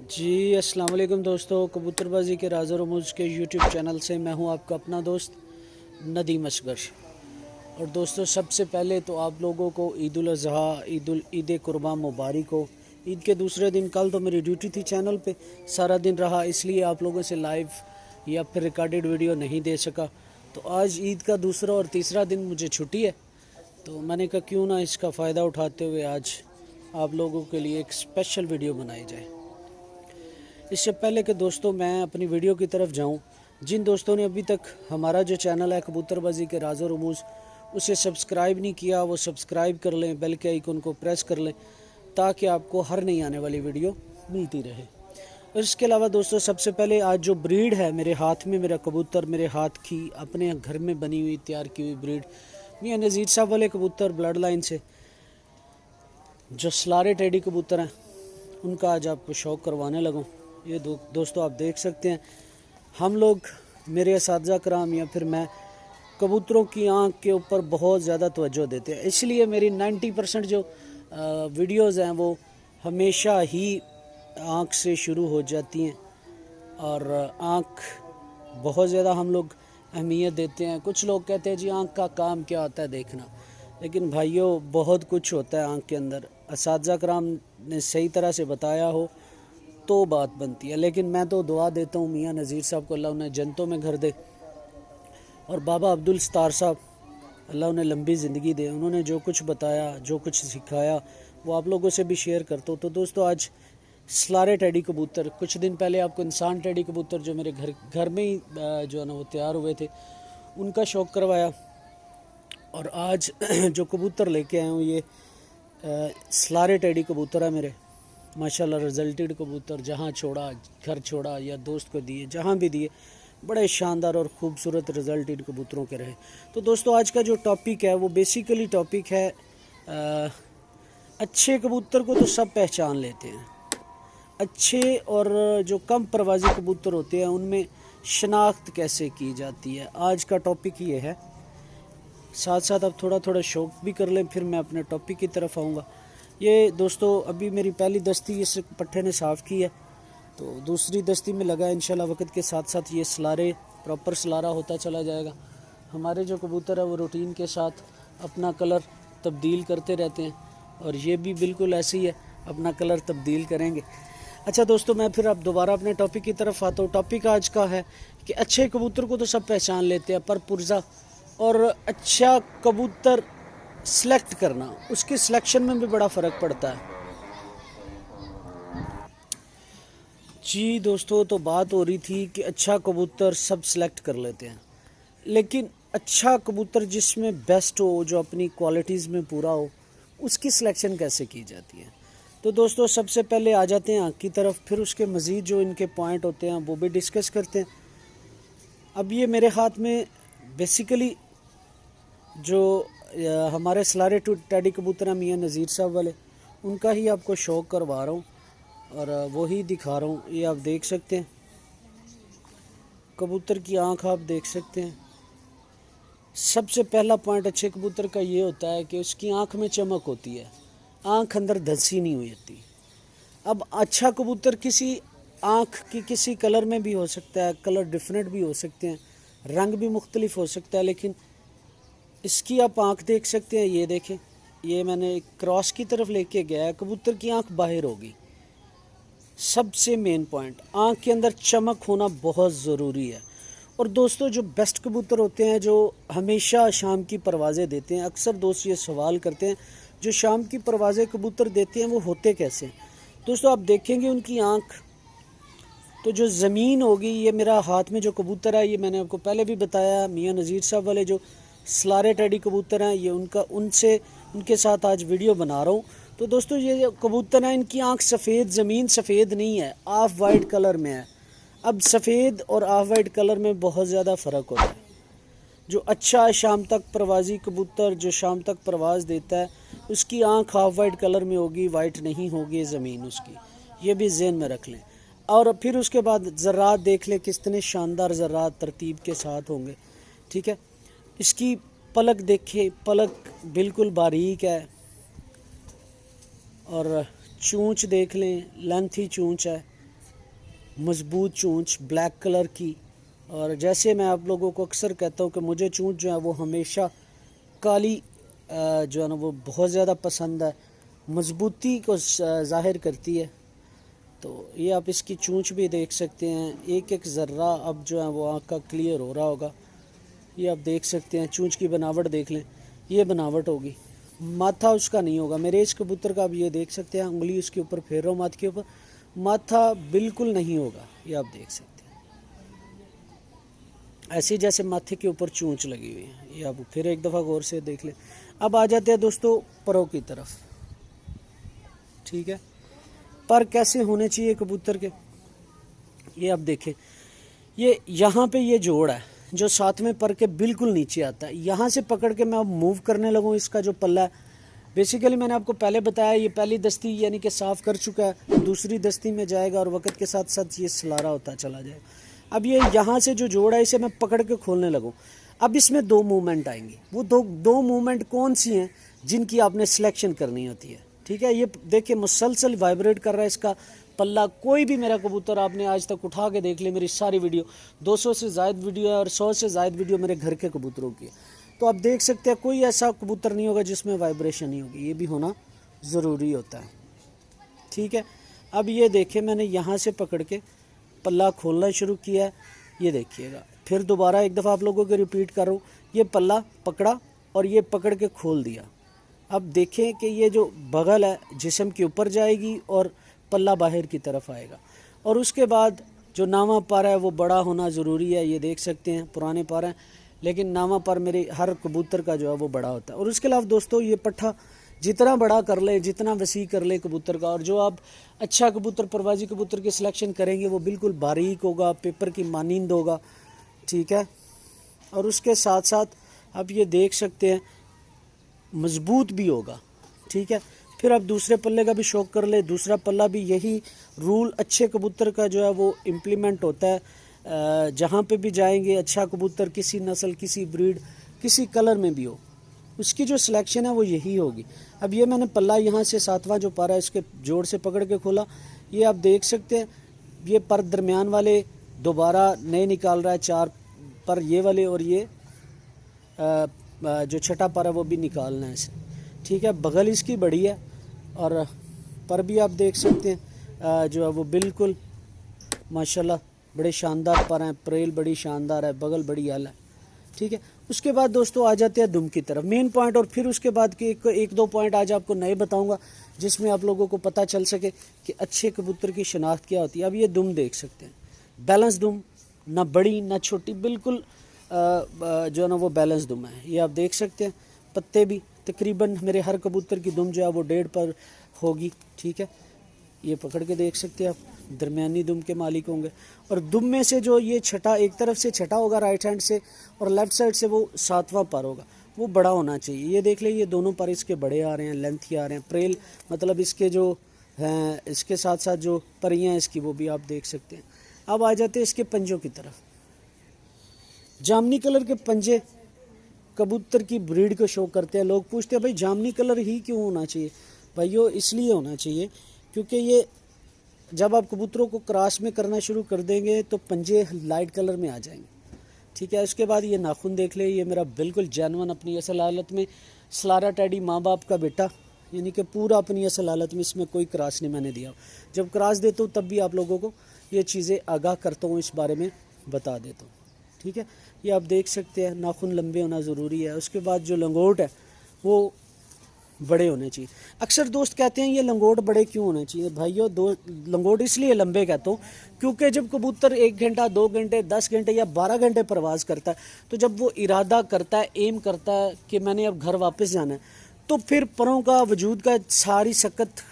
जी अस्सलाम वालेकुम दोस्तों, कबूतरबाजी के राज़ और रमूज़ के यूट्यूब चैनल से मैं हूं आपका अपना दोस्त नदीम असगर। और दोस्तों, सबसे पहले तो आप लोगों को ईद उल अज़हा, ईद कुर्बान मुबारक हो। ईद के दूसरे दिन कल तो मेरी ड्यूटी थी चैनल पे, सारा दिन रहा, इसलिए आप लोगों से लाइव या फिर रिकॉर्डेड वीडियो नहीं दे सका। तो आज ईद का दूसरा और तीसरा दिन मुझे छुट्टी है, तो मैंने कहा क्यों ना इसका फ़ायदा उठाते हुए आज आप लोगों के लिए एक स्पेशल वीडियो बनाई जाए। इससे पहले कि दोस्तों मैं अपनी वीडियो की तरफ जाऊं, जिन दोस्तों ने अभी तक हमारा जो चैनल है कबूतरबाजी के राज़ और रमूज़ उसे सब्सक्राइब नहीं किया, वो सब्सक्राइब कर लें, बेल के आइकन को प्रेस कर लें ताकि आपको हर नई आने वाली वीडियो मिलती रहे। और इसके अलावा दोस्तों, सबसे पहले आज जो ब्रीड है मेरे हाथ में, मेरा कबूतर मेरे हाथ की अपने घर में बनी हुई तैयार की हुई ब्रीड मियां नज़ीर साहब वाले कबूतर ब्लड लाइन से जो सलारे टेडी कबूतर हैं, उनका आज आपको शौक़ करवाने लगूँ। ये दोस्तों आप देख सकते हैं, हम लोग, मेरे असातिज़ा कराम या फिर मैं, कबूतरों की आँख के ऊपर बहुत ज़्यादा तवज्जो देते हैं। इसलिए मेरी 90% जो वीडियोज़ हैं वो हमेशा ही आँख से शुरू हो जाती हैं। और आँख बहुत ज़्यादा हम लोग अहमियत देते हैं। कुछ लोग कहते हैं जी आँख का काम क्या होता है देखना, लेकिन भाइयों बहुत कुछ होता है आँख के अंदर। असातिज़ा कराम ने सही तरह से बताया हो तो बात बनती है। लेकिन मैं तो दुआ देता हूँ मियां नज़ीर साहब को अल्लाह उन्हें जन्नतों में घर दे, और बाबा अब्दुल सत्तार साहब अल्लाह उन्हें लंबी ज़िंदगी दे। उन्होंने जो कुछ बताया, जो कुछ सिखाया, वो आप लोगों से भी शेयर करता हूँ। तो दोस्तों आज सलारे टेडी कबूतर, कुछ दिन पहले आपको इंसान टेडी कबूतर जो मेरे घर में ही जो है ना वो तैयार हुए थे, उनका शौक़ करवाया। और आज जो कबूतर लेके आया हूँ ये सलारे टेडी कबूतर है मेरे, माशाल्लाह रिजल्टेड कबूतर। जहाँ छोड़ा, घर छोड़ा या दोस्त को दिए, जहाँ भी दिए, बड़े शानदार और ख़ूबसूरत रिजल्टेड कबूतरों के रहे। तो दोस्तों आज का जो टॉपिक है वो बेसिकली टॉपिक है अच्छे कबूतर को तो सब पहचान लेते हैं, अच्छे और जो कम परवाज़ी कबूतर होते हैं उनमें शनाख्त कैसे की जाती है। आज का टॉपिक ये है। साथ साथ अब थोड़ा थोड़ा शौक़ भी कर लें, फिर मैं अपने टॉपिक की तरफ आऊँगा। ये दोस्तों अभी मेरी पहली दस्ती इस पट्ठे ने साफ़ की है, तो दूसरी दस्ती में लगा इंशाल्लाह। वक्त के साथ साथ ये सलारे प्रॉपर सलारा होता चला जाएगा। हमारे जो कबूतर है वो रूटीन के साथ अपना कलर तब्दील करते रहते हैं, और ये भी बिल्कुल ऐसे ही है, अपना कलर तब्दील करेंगे। अच्छा दोस्तों, मैं फिर अब दोबारा अपने टॉपिक की तरफ आता हूँ। टॉपिक आज का है कि अच्छे कबूतर को तो सब पहचान लेते हैं, पर पुरजा और अच्छा कबूतर सेलेक्ट करना, उसकी सिलेक्शन में भी बड़ा फ़र्क पड़ता है। जी दोस्तों, तो बात हो रही थी कि अच्छा कबूतर सब सेलेक्ट कर लेते हैं, लेकिन अच्छा कबूतर जिसमें बेस्ट हो, जो अपनी क्वालिटीज़ में पूरा हो, उसकी सिलेक्शन कैसे की जाती है। तो दोस्तों सबसे पहले आ जाते हैं आँख की तरफ, फिर उसके मज़ीद जो इनके पॉइंट होते हैं वो भी डिस्कस करते हैं। अब ये मेरे हाथ में बेसिकली जो हमारे सलारे टेडी कबूतर हैं मियां नज़ीर साहब वाले, उनका ही आपको शौक़ करवा रहा हूँ और वही दिखा रहा हूँ। ये आप देख सकते हैं, कबूतर की आँख आप देख सकते हैं। सबसे पहला पॉइंट अच्छे कबूतर का ये होता है कि उसकी आँख में चमक होती है, आँख अंदर धंसी नहीं हुई होती। अब अच्छा कबूतर किसी आँख की किसी कलर में भी हो सकता है, कलर डिफरेंट भी हो सकते हैं, रंग भी मुख्तलिफ हो सकता है, लेकिन इसकी आप आँख देख सकते हैं। ये देखें, ये मैंने एक क्रॉस की तरफ लेके गया है, कबूतर की आँख बाहर होगी। सबसे मेन पॉइंट, आँख के अंदर चमक होना बहुत ज़रूरी है। और दोस्तों जो बेस्ट कबूतर होते हैं, जो हमेशा शाम की परवाज़ें देते हैं, अक्सर दोस्त ये सवाल करते हैं जो शाम की परवाज़ें कबूतर देते हैं वो होते कैसे। दोस्तों आप देखेंगे उनकी आँख, तो जो ज़मीन होगी, ये मेरा हाथ में जो कबूतर है, ये मैंने आपको पहले भी बताया, मियां नज़ीर साहब वाले जो सलारे टेडी कबूतर हैं, ये उनके साथ आज वीडियो बना रहा हूँ। तो दोस्तों ये जो कबूतर हैं, इनकी आँख सफ़ेद, ज़मीन सफ़ेद नहीं है, ऑफ वाइट कलर में है। अब सफ़ेद और ऑफ वाइट कलर में बहुत ज़्यादा फ़र्क होता है। जो अच्छा शाम तक परवाज़ी कबूतर जो शाम तक परवाज़ देता है, उसकी आँख ऑफ वाइट कलर में होगी, वाइट नहीं होगी ज़मीन उसकी, ये भी ज़हन में रख लें। और फिर उसके बाद ज़र्रात देख लें, कितने शानदार ज़र्रात तरतीब के साथ होंगे, ठीक है। इसकी पलक देखें, पलक बिल्कुल बारीक है, और चूंच देख लें, लेंथी चूंच है, मज़बूत चोंच ब्लैक कलर की। और जैसे मैं आप लोगों को अक्सर कहता हूँ कि मुझे चोंच जो है वो हमेशा काली जो है ना वो बहुत ज़्यादा पसंद है, मज़बूती को ज़ाहिर करती है। तो ये आप इसकी चोंच भी देख सकते हैं, एक एक ज़र्रा अब जो है वो आँख का क्लियर हो रहा होगा। ये आप देख सकते हैं, चोंच की बनावट देख लें, ये बनावट होगी। माथा उसका नहीं होगा, मेरे इस कबूतर का आप ये देख सकते हैं, उंगली उसके ऊपर फेर रहा हूँ माथे के ऊपर, माथा बिल्कुल नहीं होगा। ये आप देख सकते हैं, ऐसे जैसे माथे के ऊपर चोंच लगी हुई है। ये आप फिर एक दफ़ा गौर से देख लें। अब आ जाते हैं दोस्तों परों की तरफ। ठीक है, पर कैसे होने चाहिए कबूतर के, ये आप देखें, ये यहाँ पे ये जोड़ है जो सातवें पर के बिल्कुल नीचे आता है। यहाँ से पकड़ के मैं अब मूव करने लगूँ, इसका जो पल्ला है, बेसिकली मैंने आपको पहले बताया ये पहली दस्ती यानी कि साफ़ कर चुका है, दूसरी दस्ती में जाएगा और वक्त के साथ साथ ये सलारा होता चला जाएगा। अब ये यहाँ से जो जोड़ है इसे मैं पकड़ के खोलने लगूँ। अब इसमें दो मूवमेंट आएंगी, वो दो मूवमेंट कौन सी हैं जिनकी आपने सिलेक्शन करनी होती है। ठीक है, ये देखिए मुसलसल वाइब्रेट कर रहा है इसका पल्ला। कोई भी मेरा कबूतर आपने आज तक उठा के देख ले, मेरी सारी वीडियो 200 से ज़ायद वीडियो है और 100 से ज़ायद वीडियो मेरे घर के कबूतरों की है। तो आप देख सकते हैं कोई ऐसा कबूतर नहीं होगा जिसमें वाइब्रेशन नहीं होगी, ये भी होना ज़रूरी होता है। ठीक है, अब ये देखिए मैंने यहाँ से पकड़ के पल्ला खोलना शुरू किया है, ये देखिएगा। फिर दोबारा एक दफ़ा आप लोगों को रिपीट कर रहा हूँ, ये पल्ला पकड़ा और ये पकड़ के खोल दिया। अब देखें कि ये जो बगल है जिस्म के ऊपर जाएगी और पल्ला बाहर की तरफ आएगा। और उसके बाद जो नावा पर है वो बड़ा होना ज़रूरी है। ये देख सकते हैं पुराने पर हैं, लेकिन नावा पर मेरे हर कबूतर का जो है वो बड़ा होता है। और उसके अलावा दोस्तों ये पट्ठा जितना बड़ा कर लें, जितना वसी कर लें कबूतर का, और जो आप अच्छा कबूतर परवाजी कबूतर की सिलेक्शन करेंगे वो बिल्कुल बारीक होगा, पेपर की मानिंद होगा। ठीक है, और उसके साथ साथ आप ये देख सकते हैं मज़बूत भी होगा। ठीक है, फिर आप दूसरे पल्ले का भी शौक कर ले, दूसरा पल्ला भी यही रूल अच्छे कबूतर का जो है वो इम्प्लीमेंट होता है। जहाँ पे भी जाएंगे अच्छा कबूतर किसी नस्ल, किसी ब्रीड, किसी कलर में भी हो, उसकी जो सिलेक्शन है वो यही होगी। अब ये मैंने पल्ला यहाँ से सातवां जो पर है इसके जोड़ से पकड़ के खोला, ये आप देख सकते हैं ये पर दरमियान वाले दोबारा नए निकाल रहा है, चार पर ये वाले, और ये जो छठा पर है वो भी निकालना है इसे। ठीक है, बगल इसकी बड़ी है और पर भी आप देख सकते हैं जो है वो बिल्कुल माशाल्लाह बड़े शानदार पर हैं, प्रेल बड़ी शानदार है, बगल बड़ी आला है। ठीक है, उसके बाद दोस्तों आ जाते हैं दुम की तरफ, मेन पॉइंट। और फिर उसके बाद के एक दो पॉइंट आज आपको नए बताऊंगा जिसमें आप लोगों को पता चल सके कि अच्छे कबूतर की शनाख्त क्या होती है। अब ये दुम देख सकते हैं, बैलेंस दुम, ना बड़ी ना छोटी, बिल्कुल जो है ना वो बैलेंस दुम है। ये आप देख सकते हैं, पत्ते भी तकरीबन मेरे हर कबूतर की दुम जो है वो 1.5 पर होगी। ठीक है, ये पकड़ के देख सकते हैं आप, दरमियानी दुम के मालिक होंगे। और दुम में से जो ये छठा, एक तरफ से छठा होगा राइट हैंड से और लेफ़्ट साइड से वो सातवां पर होगा, वो बड़ा होना चाहिए। ये देख ले, ये दोनों पर इसके बड़े आ रहे हैं, लेंथी आ रहे हैं, प्रेल मतलब इसके जो हैं, इसके साथ साथ जो परियाँ हैं इसकी वो भी आप देख सकते हैं। अब आ जाते हैं इसके पंजों की तरफ। जामनी कलर के पंजे कबूतर की ब्रीड को शो करते हैं। लोग पूछते हैं भाई जामनी कलर ही क्यों होना चाहिए? भाइयों इसलिए होना चाहिए क्योंकि ये जब आप कबूतरों को क्रॉस में करना शुरू कर देंगे तो पंजे लाइट कलर में आ जाएंगे। ठीक है, उसके बाद ये नाखून देख ले, ये मेरा बिल्कुल जानवन अपनी असल हालत में सलारा टैडी माँ बाप का बेटा, यानी कि पूरा अपनी असल हालत में, इसमें कोई क्रॉस नहीं मैंने दिया। जब क्रॉस देता हूँ तब भी आप लोगों को ये चीज़ें आगाह करता हूँ, इस बारे में बता देता हूँ। ठीक है, ये आप देख सकते हैं नाखून लंबे होना ज़रूरी है। उसके बाद जो लंगोट है वो बड़े होने चाहिए। अक्सर दोस्त कहते हैं ये लंगोट बड़े क्यों होने चाहिए? भाइयों दो लंगोट इसलिए लंबे कहता हूँ क्योंकि जब कबूतर 1 घंटा 2 घंटे 10 घंटे या 12 घंटे परवाज़ करता है, तो जब वो इरादा करता है, एम करता है कि मैंने अब घर वापस जाना है, तो फिर परों का वजूद का सारी सकत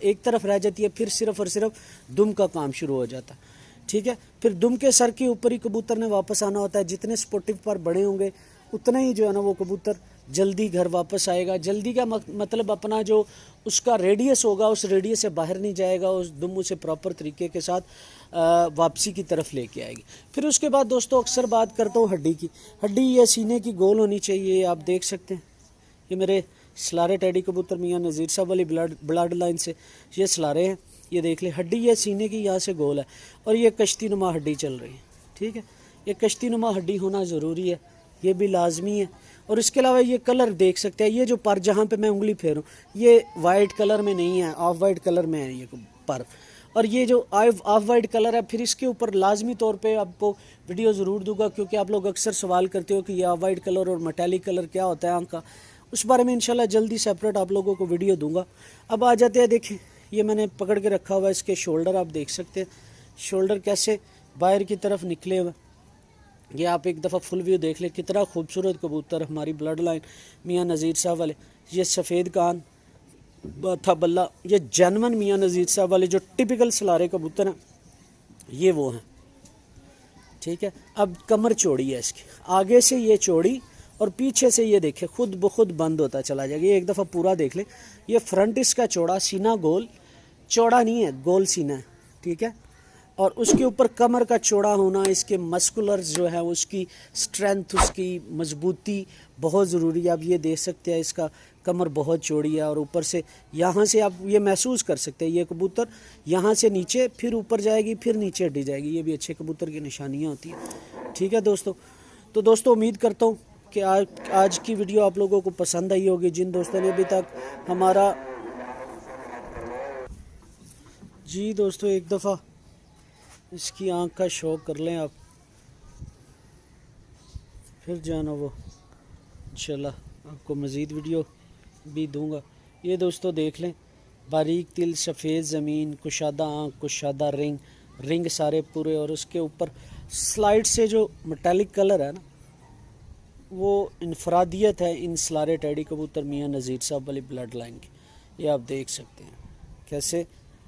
एक तरफ रह जाती है, फिर सिर्फ और सिर्फ दुम का काम शुरू हो जाता है। ठीक है, फिर दुम के सर के ऊपर ही कबूतर ने वापस आना होता है। जितने स्पोर्टिव पर बड़े होंगे उतना ही जो है ना वो कबूतर जल्दी घर वापस आएगा। जल्दी का मतलब अपना जो उसका रेडियस होगा उस रेडियस से बाहर नहीं जाएगा, उस दुम उसे प्रॉपर तरीके के साथ वापसी की तरफ लेके आएगी। फिर उसके बाद दोस्तों अक्सर बात करता हूँ हड्डी की। हड्डी ये सीने की गोल होनी चाहिए। आप देख सकते हैं ये मेरे सलारे टैडी कबूतर मियाँ नज़ीर साहब वाली ब्लड लाइन से ये सलारे हैं। ये देख ले, हड्डी ये सीने की यहाँ से गोल है और ये कश्ती नुमा हड्डी चल रही है। ठीक है, ये कश्ती नुमा हड्डी होना ज़रूरी है, ये भी लाजमी है। और इसके अलावा ये कलर देख सकते हैं, ये जो पर जहाँ पे मैं उंगली फेरूँ ये वाइट कलर में नहीं है, ऑफ वाइट कलर में है ये पर। और ये जो ऑफ वाइट कलर है, फिर इसके ऊपर लाजमी तौर पे आपको वीडियो ज़रूर दूंगा, क्योंकि आप लोग अक्सर सवाल करते हो कि ये ऑफ वाइट कलर और मेटालिक कलर क्या होता है आँख का। उस बारे में इंशाल्लाह जल्दी सेपरेट आप लोगों को वीडियो दूंगा। अब आ जाते हैं, देखें ये मैंने पकड़ के रखा हुआ है, इसके शोल्डर आप देख सकते हैं, शोल्डर कैसे बाहर की तरफ निकले हुए। ये आप एक दफ़ा फुल व्यू देख लें, कितना खूबसूरत कबूतर, हमारी ब्लड लाइन मियाँ नज़ीर साहब वाले। ये सफ़ेद कान था बल्ला, ये जनमन मियाँ नज़ीर साहब वाले जो टिपिकल सलारे कबूतर हैं, ये वो हैं। ठीक है, अब कमर चौड़ी है इसकी, आगे से ये चौड़ी और पीछे से ये देखें खुद ब खुद बंद होता चला जाएगा। ये एक दफ़ा पूरा देख लें, ये फ्रंट इसका चौड़ा, सीना गोल, चौड़ा नहीं है, गोल सीना है। ठीक है, और उसके ऊपर कमर का चौड़ा होना, इसके मस्कुलर जो है उसकी स्ट्रेंथ, उसकी मजबूती बहुत ज़रूरी है। आप ये देख सकते हैं इसका कमर बहुत चौड़ी है और ऊपर से यहाँ से आप ये महसूस कर सकते हैं, ये कबूतर यहाँ से नीचे फिर ऊपर जाएगी फिर नीचे हटी जाएगी। ये भी अच्छे कबूतर की निशानियाँ होती हैं। ठीक है दोस्तों, तो दोस्तों उम्मीद करता हूँ कि आज की वीडियो आप लोगों को पसंद आई होगी। जिन दोस्तों ने अभी तक हमारा जी दोस्तों एक दफ़ा इसकी आँख का शौक कर लें आप, फिर जाना वो चला आपको मज़ीद वीडियो भी दूंगा। ये दोस्तों देख लें, बारीक तिल, सफ़ेद ज़मीन, कुशादा आँख, कुशादा रिंग सारे पूरे, और उसके ऊपर स्लाइड से जो मेटालिक कलर है ना, वो इनफरादियत है इन सलारे टैडी कबूतर मियाँ नज़ीर साहब वाली ब्लड लाइन की। ये आप देख सकते हैं कैसे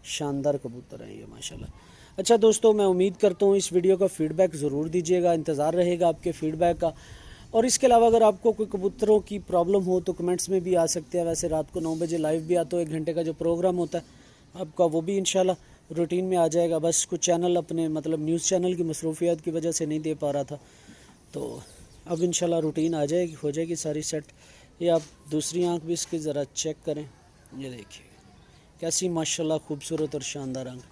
शानदार कबूतर हैं ये माशाल्लाह। अच्छा दोस्तों, मैं उम्मीद करता हूँ इस वीडियो का फ़ीडबैक ज़रूर दीजिएगा, इंतज़ार रहेगा आपके फ़ीडबैक का। और इसके अलावा अगर आपको कोई कबूतरों की प्रॉब्लम हो तो कमेंट्स में भी आ सकते हैं। वैसे रात को 9 बजे लाइव भी आता है, 1 घंटे का जो प्रोग्राम होता है आपका, वो भी इंशाल्लाह रूटीन में आ जाएगा। बस कुछ चैनल अपने मतलब न्यूज़ चैनल की मसरूफियत की वजह से नहीं दे पा रहा था, तो अब इंशाल्लाह रूटीन आ जाएगी, हो जाएगी सारी सेट। ये आप दूसरी आँख भी इसकी ज़रा चेक करें, ये देखिए कैसी माशाल्लाह खूबसूरत और शानदार आँख।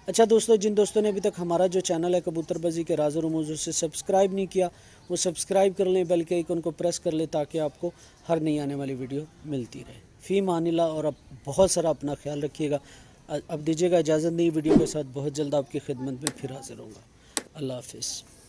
अच्छा दोस्तों, जिन दोस्तों ने अभी तक हमारा जो चैनल है कबूतरबाजी के राज़ और रमूज़ उसे सब्सक्राइब नहीं किया, वो सब्सक्राइब कर लें, बल्कि आइकन को प्रेस कर लें ताकि आपको हर नई आने वाली वीडियो मिलती रहे। फ़ी मानिल्लाह, और अब बहुत सारा अपना ख्याल रखिएगा। अब दीजिएगा इजाज़त, नई वीडियो के साथ बहुत जल्द आपकी खिदमत में फिर हाजिर होऊंगा। अल्लाह हाफ़िज़।